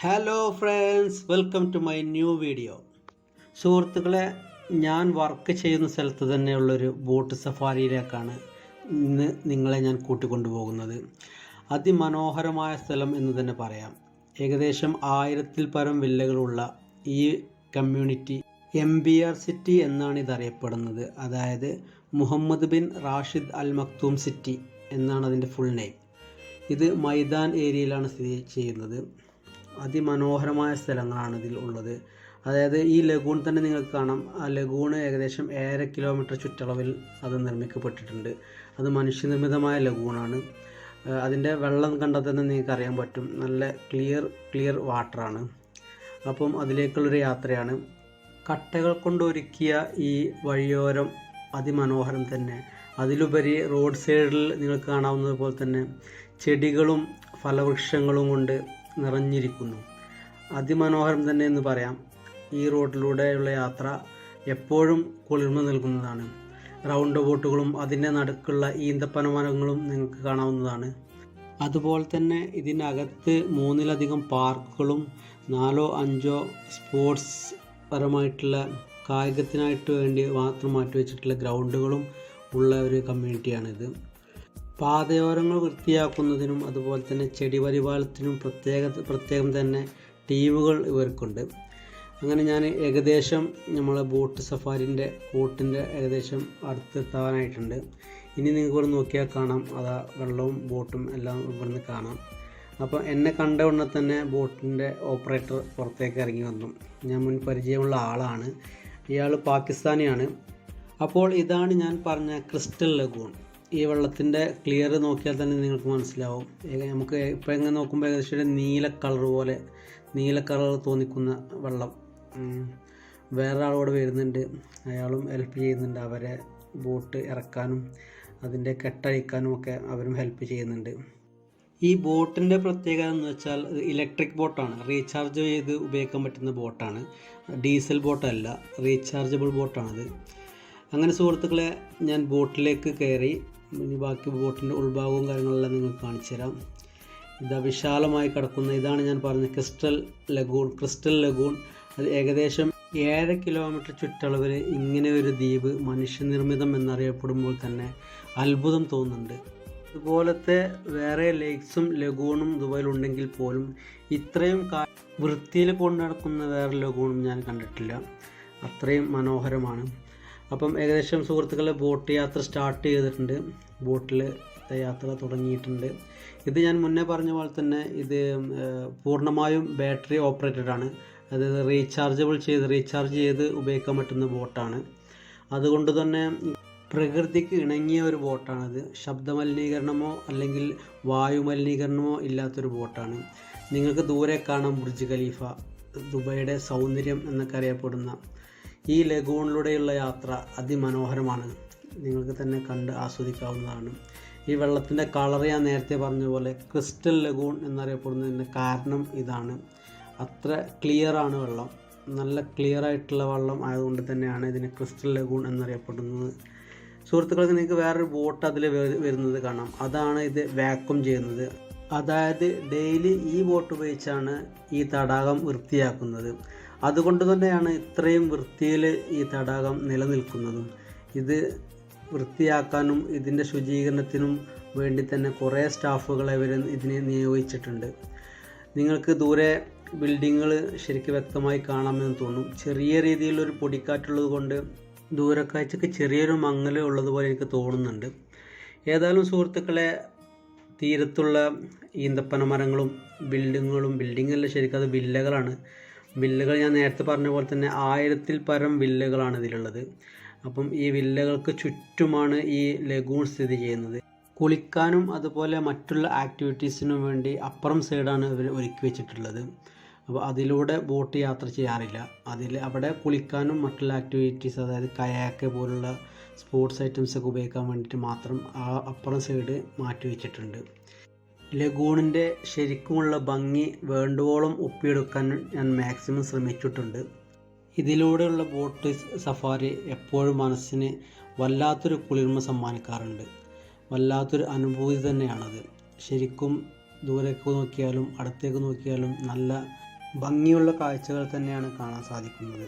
Hello friends, welcome to my new video. സുഹൃത്തുക്കളെ, ഞാൻ work ചെയ്യുന്ന സ്ഥലത്ത് തന്നെയുള്ളൊരു ബോട്ട് സഫാരിയിലേക്കാണ് ഇന്ന് നിങ്ങളെ ഞാൻ കൂട്ടിക്കൊണ്ടുപോകുന്നത്. അതിമനോഹരമായ സ്ഥലം എന്ന് തന്നെ പറയാം. ഏകദേശം 1000-ൽ പരം വില്ലകളുള്ള ഈ കമ്മ്യൂണിറ്റി MBR സിറ്റി എന്നാണ് ഇതറിയപ്പെടുന്നത്. അതായത് Mohammed bin Rashid Al Maktoum city എന്നാണ് അതിൻ്റെ ഫുൾ നെയിം. ഇത് മൈതാൻ ഏരിയയിലാണ് സ്ഥിതി ചെയ്യുന്നത്. അതിമനോഹരമായ സ്ഥലങ്ങളാണ് ഇതിൽ ഉള്ളത്. അതായത് ഈ ലഗൂൺ തന്നെ നിങ്ങൾക്ക് കാണാം. ആ ലഗൂണ് ഏകദേശം 1.5 കിലോമീറ്റർ ചുറ്റളവിൽ അത് നിർമ്മിക്കപ്പെട്ടിട്ടുണ്ട്. അത് മനുഷ്യനിർമ്മിതമായ ലഗൂണാണ്. അതിൻ്റെ വെള്ളം കണ്ടാൽ തന്നെ നിങ്ങൾക്ക് അറിയാൻ പറ്റും, നല്ല ക്ലിയർ വാട്ടറാണ്. അപ്പം അതിലേക്കുള്ളൊരു യാത്രയാണ്. കട്ടകൾ കൊണ്ടൊരുക്കിയ ഈ വഴിയോരം അതിമനോഹരം തന്നെ. അതിലുപരി റോഡ് സൈഡിൽ നിങ്ങൾക്ക് കാണാവുന്നത് പോലെ തന്നെ ചെടികളും ഫലവൃക്ഷങ്ങളും കൊണ്ട് നിറഞ്ഞിരിക്കുന്നു. അതിമനോഹരം തന്നെ എന്ന് പറയാം. ഈ റോഡിലൂടെയുള്ള യാത്ര എപ്പോഴും കുളിർമ നൽകുന്നതാണ്. റൗണ്ട് ബോട്ടുകളും അതിൻ്റെ നടുക്കുള്ള ഈന്തപ്പന മരങ്ങളും നിങ്ങൾക്ക് കാണാവുന്നതാണ്. അതുപോലെ തന്നെ ഇതിനകത്ത് 3-ലധികം പാർക്കുകളും 4-5 സ്പോർട്സ് പരമായിട്ടുള്ള കായികത്തിനായിട്ട് വേണ്ടി മാത്രം മാറ്റിവെച്ചിട്ടുള്ള ഗ്രൗണ്ടുകളും ഉള്ള ഒരു കമ്മ്യൂണിറ്റിയാണിത്. പാതയോരങ്ങൾ വൃത്തിയാക്കുന്നതിനും അതുപോലെ തന്നെ ചെടി പരിപാലനത്തിനും പ്രത്യേകം തന്നെ ടീമുകൾ ഇവർക്കുണ്ട്. അങ്ങനെ ഞാൻ ഏകദേശം നമ്മളെ ബോട്ടിൻ്റെ ഏകദേശം അടുത്തെത്താനായിട്ടുണ്ട്. ഇനി നിങ്ങൾക്ക് ഇവിടെ നോക്കിയാൽ കാണാം, അതാ വെള്ളവും ബോട്ടും എല്ലാം ഇവിടുന്ന് കാണാം. അപ്പോൾ എന്നെ കണ്ട ഉടനെ തന്നെ ബോട്ടിൻ്റെ ഓപ്പറേറ്റർ പുറത്തേക്ക് ഇറങ്ങി വന്നു. ഞാൻ മുൻ പരിചയമുള്ള ആളാണ്. ഇയാൾ പാകിസ്ഥാനിയാണ്. അപ്പോൾ ഇതാണ് ഞാൻ പറഞ്ഞ ക്രിസ്റ്റൽ ലഗൂൺ. ഈ വെള്ളത്തിൻ്റെ ക്ലിയർ നോക്കിയാൽ തന്നെ നിങ്ങൾക്ക് മനസ്സിലാവും. നമുക്ക് ഇപ്പോൾ എങ്ങനെ നോക്കുമ്പോൾ ഏകദേശം ഒരു നീല കളർ തോന്നിക്കുന്ന വെള്ളം. വേറെ ആളോട് വരുന്നുണ്ട്, അയാളും ഹെൽപ്പ് ചെയ്യുന്നുണ്ട്. അവരെ ബോട്ട് ഇറക്കാനും അതിൻ്റെ കെട്ടഴിക്കാനും ഒക്കെ അവരും ഹെൽപ്പ് ചെയ്യുന്നുണ്ട്. ഈ ബോട്ടിൻ്റെ പ്രത്യേകത എന്ന് വെച്ചാൽ ഇലക്ട്രിക് ബോട്ടാണ്. റീചാർജ് ചെയ്ത് ഉപയോഗിക്കാൻ പറ്റുന്ന ബോട്ടാണ്. ഡീസൽ ബോട്ടല്ല, റീചാർജബിൾ ബോട്ടാണത്. അങ്ങനെ സുഹൃത്തുക്കളെ, ഞാൻ ബോട്ടിലേക്ക് കയറി. ഇനി ബാക്കി ബോട്ടിൻ്റെ ഉൾഭാഗവും കാര്യങ്ങളെല്ലാം നിങ്ങൾക്ക് കാണിച്ചു തരാം. ഇതാ വിശാലമായി കിടക്കുന്ന, ഇതാണ് ഞാൻ പറഞ്ഞ ക്രിസ്റ്റൽ ലഗൂൺ. അത് ഏകദേശം 7 കിലോമീറ്റർ ചുറ്റളവിൽ ഇങ്ങനെ ഒരു ദ്വീപ് മനുഷ്യനിർമ്മിതം എന്നറിയപ്പെടുമ്പോൾ തന്നെ അത്ഭുതം തോന്നുന്നുണ്ട്. ഇതുപോലത്തെ വേറെ ലേക്സും ലഗൂണും ദുബായിലുണ്ടെങ്കിൽ പോലും ഇത്രയും വൃത്തിയിൽ കൊണ്ടു നടക്കുന്ന വേറെ ലഗൂണും ഞാൻ കണ്ടിട്ടില്ല. അത്രയും മനോഹരമാണ്. അപ്പം ഏകദേശം സുഹൃത്തുക്കളെ ബോട്ട് യാത്ര സ്റ്റാർട്ട് ചെയ്തിട്ടുണ്ട്. ബോട്ടിൽ യാത്ര തുടങ്ങിയിട്ടുണ്ട്. ഇത് ഞാൻ മുന്നേ പറഞ്ഞ പോലെ തന്നെ ഇത് പൂർണ്ണമായും ബാറ്ററി ഓപ്പറേറ്റഡ് ആണ്. അതായത് റീചാർജ് ചെയ്ത് ഉപയോഗിക്കാൻ പറ്റുന്ന ബോട്ടാണ്. അതുകൊണ്ട് തന്നെ പ്രകൃതിക്ക് ഇണങ്ങിയ ഒരു ബോട്ടാണിത്. ശബ്ദമലിനീകരണമോ അല്ലെങ്കിൽ വായുമലിനീകരണമോ ഇല്ലാത്തൊരു ബോട്ടാണ്. നിങ്ങൾക്ക് ദൂരെ കാണാം ബുർജ് ഖലീഫ, ദുബൈയുടെ സൗന്ദര്യം എന്നൊക്കെ അറിയപ്പെടുന്ന ഈ ലഗൂണിലൂടെയുള്ള യാത്ര അതിമനോഹരമാണ്. നിങ്ങൾക്ക് തന്നെ കണ്ട് ആസ്വദിക്കാവുന്നതാണ്. ഈ വെള്ളത്തിൻ്റെ കളർ ഞാൻ നേരത്തെ പറഞ്ഞ പോലെ ക്രിസ്റ്റൽ ലഗൂൺ എന്നറിയപ്പെടുന്നതിൻ്റെ കാരണം ഇതാണ്. അത്ര ക്ലിയറാണ് വെള്ളം. നല്ല ക്ലിയർ ആയിട്ടുള്ള വെള്ളം ആയതുകൊണ്ട് തന്നെയാണ് ഇതിന് ക്രിസ്റ്റൽ ലഗൂൺ എന്നറിയപ്പെടുന്നത്. സുഹൃത്തുക്കൾക്ക് നിങ്ങൾക്ക് വേറൊരു ബോട്ട് അതിൽ വരുന്നത് കാണാം. അതാണ് ഇത് വാക്വം ചെയ്യുന്നത്. അതായത് ഡെയിലി ഈ ബോട്ട് ഉപയോഗിച്ചാണ് ഈ തടാകം വൃത്തിയാക്കുന്നത്. അതുകൊണ്ട് തന്നെയാണ് ഇത്രയും വൃത്തിയിൽ ഈ തടാകം നിലനിൽക്കുന്നതും. ഇത് വൃത്തിയാക്കാനും ഇതിൻ്റെ ശുചീകരണത്തിനും വേണ്ടി തന്നെ കുറേ സ്റ്റാഫുകളെ ഇതിനെ നിയോഗിച്ചിട്ടുണ്ട്. നിങ്ങൾക്ക് ദൂരെ ബിൽഡിങ്ങുകൾ ശരിക്കും വ്യക്തമായി കാണാമെന്ന് തോന്നും. ചെറിയ രീതിയിലൊരു പൊടിക്കാറ്റുള്ളത് കൊണ്ട് ദൂരക്കാഴ്ചക്ക് ചെറിയൊരു മങ്ങൽ ഉള്ളതുപോലെ എനിക്ക് തോന്നുന്നുണ്ട്. ഏതായാലും സുഹൃത്തുക്കളെ, തീരത്തുള്ള ഈന്തപ്പന മരങ്ങളും ബിൽഡിങ്ങല്ല, ശരിക്കും അത് വില്ലകളാണ്. വില്ലകൾ ഞാൻ നേരത്തെ പറഞ്ഞ പോലെ തന്നെ 1000-ൽ പരം വില്ലകളാണ് ഇതിലുള്ളത്. അപ്പം ഈ വില്ലകൾക്ക് ചുറ്റുമാണ് ഈ ലഗൂൺ സ്ഥിതി ചെയ്യുന്നത്. കുളിക്കാനും അതുപോലെ മറ്റുള്ള ആക്ടിവിറ്റീസിനും വേണ്ടി അപ്പുറം സൈഡാണ് ഇവർ ഒരുക്കി വെച്ചിട്ടുള്ളത്. അപ്പോൾ അതിലൂടെ ബോട്ട് യാത്ര ചെയ്യാറില്ല. അവിടെ കുളിക്കാനും മറ്റുള്ള ആക്ടിവിറ്റീസ്, അതായത് കയാക്ക് പോലുള്ള സ്പോർട്സ് ഐറ്റംസൊക്കെ ഉപയോഗിക്കാൻ വേണ്ടിയിട്ട് മാത്രം ആ അപ്പുറം സൈഡ് മാറ്റി വെച്ചിട്ടുണ്ട്. ലഗൂണിൻ്റെ ശരിക്കുമുള്ള ഭംഗി വേണ്ടുവോളം ഒപ്പിയെടുക്കാൻ ഞാൻ മാക്സിമം ശ്രമിച്ചിട്ടുണ്ട്. ഇതിലൂടെയുള്ള ബോട്ട് സഫാരി എപ്പോഴും മനസ്സിന് വല്ലാത്തൊരു കുളിർമ സമ്മാനിക്കാറുണ്ട്. വല്ലാത്തൊരു അനുഭൂതി തന്നെയാണത്. ശരിക്കും ദൂരേക്ക് നോക്കിയാലും അടുത്തേക്ക് നോക്കിയാലും നല്ല ഭംഗിയുള്ള കാഴ്ചകൾ തന്നെയാണ് കാണാൻ സാധിക്കുന്നത്.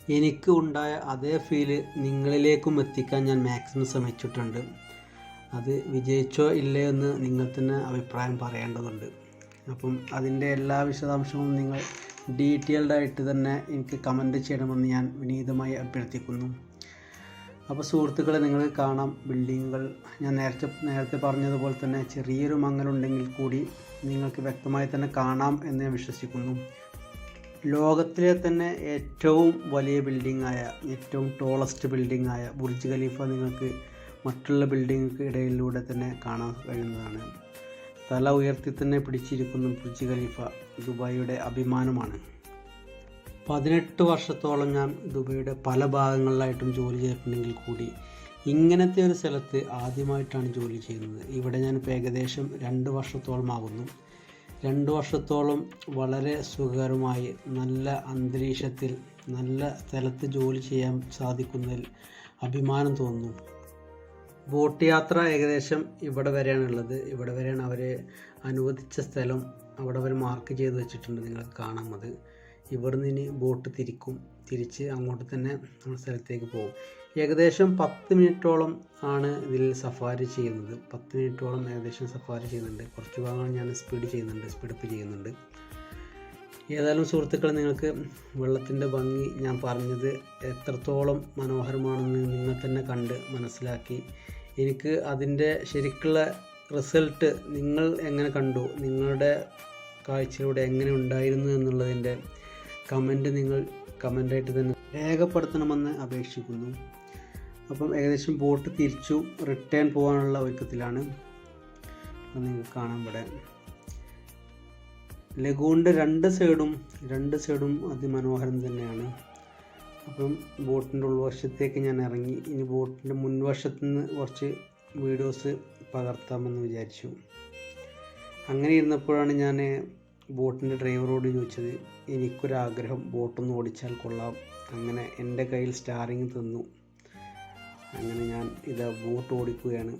എനിക്ക് ഉണ്ടായ അതേ ഫീല് നിങ്ങളിലേക്കും എത്തിക്കാൻ ഞാൻ മാക്സിമം ശ്രമിച്ചിട്ടുണ്ട്. അത് വിജയിച്ചോ ഇല്ലയോ എന്ന് നിങ്ങൾ തന്നെ അഭിപ്രായം പറയേണ്ടതുണ്ട്. അപ്പം അതിൻ്റെ എല്ലാ വിശദാംശവും നിങ്ങൾ ഡീറ്റെയിൽഡായിട്ട് തന്നെ എനിക്ക് കമൻറ്റ് ചെയ്യണമെന്ന് ഞാൻ വിനീതമായി അഭ്യർത്ഥിക്കുന്നു. അപ്പോൾ സുഹൃത്തുക്കളെ, നിങ്ങൾ കാണാം ബിൽഡിങ്ങുകൾ ഞാൻ നേരത്തെ പറഞ്ഞതുപോലെ തന്നെ ചെറിയൊരു മങ്ങലുണ്ടെങ്കിൽ കൂടി നിങ്ങൾക്ക് വ്യക്തമായി തന്നെ കാണാം എന്ന് ഞാൻ വിശ്വസിക്കുന്നു. ലോകത്തിലെ തന്നെ ഏറ്റവും വലിയ ബിൽഡിങ്ങായ, ഏറ്റവും ടോളസ്റ്റ് ബിൽഡിങ്ങായ ബുർജ് ഖലീഫ നിങ്ങൾക്ക് മറ്റുള്ള ബിൽഡിങ്ങുകൾക്ക് ഇടയിലൂടെ തന്നെ കാണാൻ കഴിയുന്നതാണ്. തല ഉയർത്തി തന്നെ പിടിച്ചിരിക്കുന്ന ബുർജ് ഖലീഫ ദുബായിയുടെ അഭിമാനമാണ്. 18 വർഷത്തോളം ഞാൻ ദുബൈയുടെ പല ഭാഗങ്ങളിലായിട്ടും ജോലി ചെയ്തിട്ടുണ്ടെങ്കിൽ കൂടി ഇങ്ങനത്തെ ഒരു സ്ഥലത്ത് ആദ്യമായിട്ടാണ് ജോലി ചെയ്യുന്നത്. ഇവിടെ ഞാനിപ്പോൾ ഏകദേശം 2 വർഷത്തോളം ആകുന്നു. 2 വർഷത്തോളം വളരെ സുഖകരമായി നല്ല അന്തരീക്ഷത്തിൽ നല്ല സ്ഥലത്ത് ജോലി ചെയ്യാൻ സാധിക്കുന്നതിൽ അഭിമാനം തോന്നുന്നു. ബോട്ട് യാത്ര ഏകദേശം ഇവിടെ വരെയാണുള്ളത്. ഇവിടെ വരെയാണ് അവർ അനുവദിച്ച സ്ഥലം. അവിടെ അവർ മാർക്ക് ചെയ്ത് വെച്ചിട്ടുണ്ട്, നിങ്ങൾക്ക് കാണാമത്. ഇവിടുന്ന് ഇനി ബോട്ട് തിരിച്ച് അങ്ങോട്ട് തന്നെ നമ്മുടെ സ്ഥലത്തേക്ക് പോകും. ഏകദേശം 10 മിനിറ്റോളം ആണ് ഇതിൽ സഫാരി ചെയ്യുന്നത്. 10 മിനിറ്റോളം ഏകദേശം സഫാരി ചെയ്യുന്നുണ്ട്. കുറച്ച് ഭാഗങ്ങൾ ഞാൻ സ്പീഡപ്പ് ചെയ്യുന്നുണ്ട്. ഏതായാലും സുഹൃത്തുക്കളെ, നിങ്ങൾക്ക് വെള്ളത്തിൻ്റെ ഭംഗി ഞാൻ പറഞ്ഞത് എത്രത്തോളം മനോഹരമാണെന്ന് നിങ്ങൾ തന്നെ കണ്ട് മനസ്സിലാക്കി. എനിക്ക് അതിൻ്റെ ശരിക്കുള്ള റിസൾട്ട് നിങ്ങൾ എങ്ങനെ കണ്ടു, നിങ്ങളുടെ കാഴ്ചയിലൂടെ എങ്ങനെ ഉണ്ടായിരുന്നു എന്നുള്ളതിൻ്റെ കമൻറ്റ് നിങ്ങൾ കമൻ്റായിട്ട് തന്നെ രേഖപ്പെടുത്തണമെന്ന് അപേക്ഷിക്കുന്നു. അപ്പം ഏകദേശം ബോട്ട് തിരിച്ചു റിട്ടേൺ പോകാനുള്ള ഒരുക്കത്തിലാണ്. അപ്പം നിങ്ങൾക്ക് കാണാൻ ഇവിടെ ലഗൂണിൻ്റെ രണ്ട് സൈഡും അതിമനോഹരം തന്നെയാണ്. അപ്പം ബോട്ടിൻ്റെ ഉൾവശത്തേക്ക് ഞാൻ ഇറങ്ങി. ഇനി ബോട്ടിൻ്റെ മുൻവശത്ത് നിന്ന് കുറച്ച് വീഡിയോസ് പകർത്താമെന്ന് വിചാരിച്ചു. അങ്ങനെ ഇരുന്നപ്പോഴാണ് ഞാൻ ബോട്ടിൻ്റെ ഡ്രൈവറോട് ചോദിച്ചത്, എനിക്കൊരാഗ്രഹം ബോട്ടൊന്ന് ഓടിച്ചാൽ കൊള്ളാം. അങ്ങനെ എൻ്റെ കയ്യിൽ സ്റ്റാറിങ് തന്നു. അങ്ങനെ ഞാൻ ബോട്ട് ഓടിക്കുകയാണ്.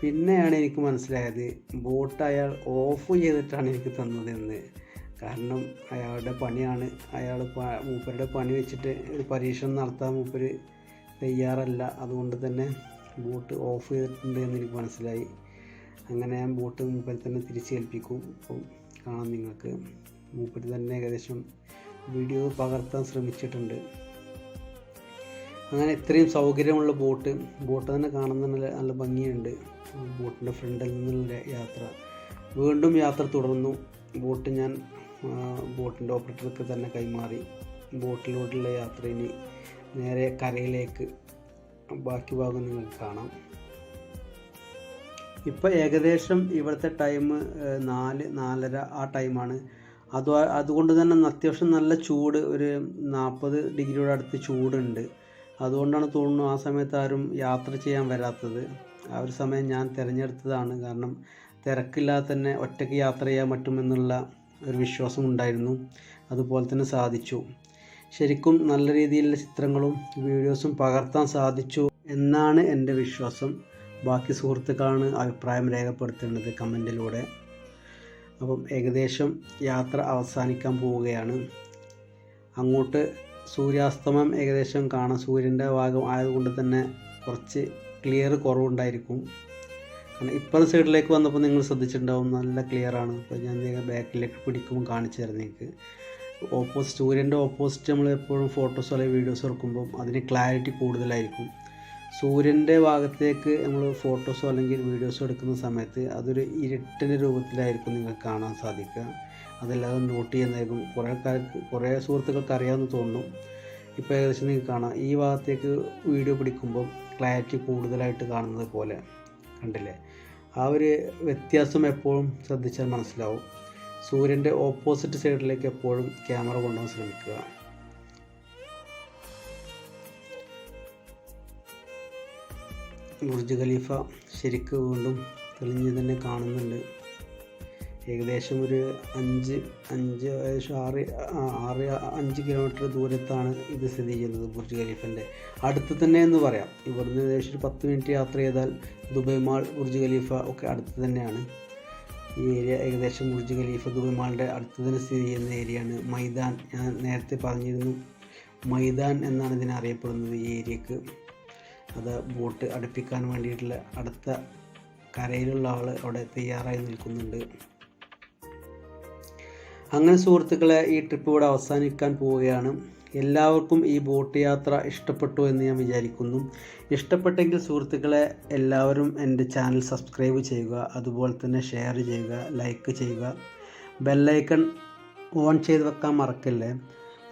പിന്നെയാണ് എനിക്ക് മനസ്സിലായത് ബോട്ട് അയാൾ ഓഫ് ചെയ്തിട്ടാണ് എനിക്ക് തന്നതെന്ന്. കാരണം അയാളുടെ പണിയാണ്. മൂപ്പരുടെ പണി വെച്ചിട്ട് ഒരു പരീക്ഷണം നടത്താൻ മൂപ്പര് തയ്യാറല്ല. അതുകൊണ്ട് തന്നെ ബോട്ട് ഓഫ് ചെയ്തിട്ടുണ്ട് എന്ന് എനിക്ക് മനസ്സിലായി. അങ്ങനെ ഞാൻ ബോട്ട് മൂപ്പര് തന്നെ തിരിച്ചേൽപ്പിക്കും. അപ്പം കാണാം നിങ്ങൾക്ക്, മൂപ്പര് തന്നെ ഏകദേശം വീഡിയോ പകർത്താൻ ശ്രമിച്ചിട്ടുണ്ട്. അങ്ങനെ ഇത്രയും സൗകര്യമുള്ള ബോട്ട് തന്നെ കാണുന്ന നല്ല ഭംഗിയുണ്ട്. ബോട്ടിൻ്റെ ഫ്രണ്ടിൽ നിന്നുള്ള യാത്ര. വീണ്ടും യാത്ര തുടർന്നു. ബോട്ട് ഞാൻ ബോട്ടിൻ്റെ ഓപ്പറേറ്റർക്ക് തന്നെ കൈമാറി. ബോട്ടിലോട്ടുള്ള യാത്ര ഇനി നേരെ കരയിലേക്ക്. ബാക്കി ഭാഗം നിങ്ങൾക്ക് കാണാം. ഇപ്പോൾ ഏകദേശം ഇവിടുത്തെ ടൈം 4-4:30 ആ ടൈമാണ്. അതുകൊണ്ട് തന്നെ അത്യാവശ്യം നല്ല ചൂട്, ഒരു 40 ഡിഗ്രിയുടെ അടുത്ത് ചൂടുണ്ട്. അതുകൊണ്ടാണ് തോന്നുന്നു ആ സമയത്ത് ആരും യാത്ര ചെയ്യാൻ വരാത്തത്. ആ ഒരു സമയം ഞാൻ തിരഞ്ഞെടുത്തതാണ്. കാരണം തിരക്കില്ലാതെ തന്നെ ഒറ്റയ്ക്ക് യാത്ര ചെയ്യാൻ പറ്റുമെന്നുള്ള ഒരു വിശ്വാസം ഉണ്ടായിരുന്നു. അതുപോലെ തന്നെ സാധിച്ചു. ശരിക്കും നല്ല രീതിയിലുള്ള ചിത്രങ്ങളും വീഡിയോസും പകർത്താൻ സാധിച്ചു എന്നാണ് എൻ്റെ വിശ്വാസം. ബാക്കി സുഹൃത്തുക്കളാണ് അഭിപ്രായം രേഖപ്പെടുത്തേണ്ടത് കമൻറ്റിലൂടെ. അപ്പം ഏകദേശം യാത്ര അവസാനിക്കാൻ പോവുകയാണ്. അങ്ങോട്ട് സൂര്യാസ്തമയം ഏകദേശം കാണാം. സൂര്യൻ്റെ ഭാഗം ആയതുകൊണ്ട് തന്നെ കുറച്ച് ക്ലിയർ കുറവുണ്ടായിരിക്കും. കാരണം ഇപ്പുറത്തെ സൈഡിലേക്ക് വന്നപ്പോൾ നിങ്ങൾ ശ്രദ്ധിച്ചിട്ടുണ്ടാവും, നല്ല ക്ലിയറാണ്. അപ്പോൾ ഞാൻ ബാക്കിലേക്ക് പിടിക്കുമ്പോൾ കാണിച്ചു തരാം നിങ്ങൾക്ക്. സൂര്യൻ്റെ ഓപ്പോസിറ്റ് നമ്മൾ എപ്പോഴും ഫോട്ടോസോ അല്ലെങ്കിൽ വീഡിയോസോ എടുക്കുമ്പോൾ അതിന് ക്ലാരിറ്റി കൂടുതലായിരിക്കും. സൂര്യൻ്റെ ഭാഗത്തേക്ക് നമ്മൾ ഫോട്ടോസോ അല്ലെങ്കിൽ വീഡിയോസോ എടുക്കുന്ന സമയത്ത് അതൊരു ഇരുട്ടിൻ്റെ രൂപത്തിലായിരിക്കും നിങ്ങൾക്ക് കാണാൻ സാധിക്കുക. അതെല്ലാവരും നോട്ട് ചെയ്യുന്നതായിരിക്കും. കുറേ സുഹൃത്തുക്കൾക്ക് അറിയാമെന്ന് തോന്നുന്നു. ഇപ്പോൾ ഏകദേശം നിങ്ങൾക്ക് കാണാം, ഈ ഭാഗത്തേക്ക് വീഡിയോ പിടിക്കുമ്പോൾ ക്ലാരിറ്റി കൂടുതലായിട്ട് കാണുന്നത് പോലെ കണ്ടില്ലേ? ആ ഒരു വ്യത്യാസം എപ്പോഴും ശ്രദ്ധിച്ചാൽ മനസ്സിലാവും. സൂര്യൻ്റെ ഓപ്പോസിറ്റ് സൈഡിലേക്ക് എപ്പോഴും ക്യാമറ കൊണ്ടുപോകാൻ ശ്രമിക്കുക. ബുർജ് ഖലീഫ ശരിക്ക് വീണ്ടും തെളിഞ്ഞ് തന്നെ കാണുന്നുണ്ട്. ഏകദേശം ഒരു 5 കിലോമീറ്റർ ദൂരത്താണ് ഇത് സ്ഥിതി ചെയ്യുന്നത്. ബുർജ് ഖലീഫൻ്റെ അടുത്ത് തന്നെ എന്ന് പറയാം. ഇവിടുന്ന് ഏകദേശം ഒരു 10 മിനിറ്റ് യാത്ര ചെയ്താൽ ദുബൈ മാൾ, ബുർജ് ഖലീഫ ഒക്കെ അടുത്ത് തന്നെയാണ്. ഈ ഏരിയ ഏകദേശം ബുർജ് ഖലീഫ ദുബായ് മാളിൻ്റെ അടുത്ത് തന്നെ സ്ഥിതി ചെയ്യുന്ന ഏരിയയാണ്. മൈതാൻ, ഞാൻ നേരത്തെ പറഞ്ഞിരുന്നു, മൈതാൻ എന്നാണ് ഇതിനെ അറിയപ്പെടുന്നത് ഈ ഏരിയക്ക്. അത് ബോട്ട് അടുപ്പിക്കാൻ വേണ്ടിയിട്ടുള്ള അടുത്ത കരയിലുള്ള ആൾ അവിടെ തയ്യാറായി നിൽക്കുന്നുണ്ട്. അങ്ങനെ സുഹൃത്തുക്കളെ, ഈ ട്രിപ്പ് ഇവിടെ അവസാനിക്കാൻ പോവുകയാണ്. എല്ലാവർക്കും ഈ ബോട്ട് യാത്ര ഇഷ്ടപ്പെട്ടു എന്ന് ഞാൻ വിചാരിക്കുന്നു. ഇഷ്ടപ്പെട്ടെങ്കിൽ സുഹൃത്തുക്കളെ എല്ലാവരും എൻ്റെ ചാനൽ സബ്സ്ക്രൈബ് ചെയ്യുക, അതുപോലെ തന്നെ ഷെയർ ചെയ്യുക, ലൈക്ക് ചെയ്യുക, ബെല്ലൈക്കൺ ഓൺ ചെയ്ത് വെക്കാൻ മറക്കല്ലേ.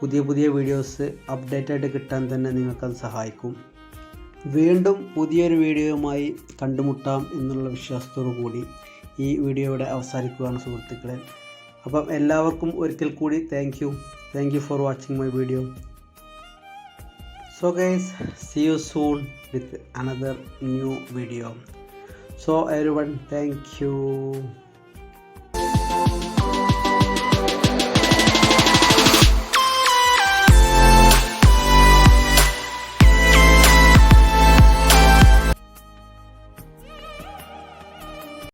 പുതിയ പുതിയ വീഡിയോസ് അപ്ഡേറ്റ് ആയിട്ട് കിട്ടാൻ തന്നെ നിങ്ങൾക്കത് സഹായിക്കും. വീണ്ടും പുതിയൊരു വീഡിയോയുമായി കണ്ടുമുട്ടാം എന്നുള്ള വിശ്വാസത്തോടു കൂടി ഈ വീഡിയോ ഇവിടെ അവസാനിക്കുകയാണ് സുഹൃത്തുക്കളെ. അപ്പം എല്ലാവർക്കും ഒരിക്കൽ കൂടി thank you for watching my video. So guys, see you soon with another new video. So everyone, thank you.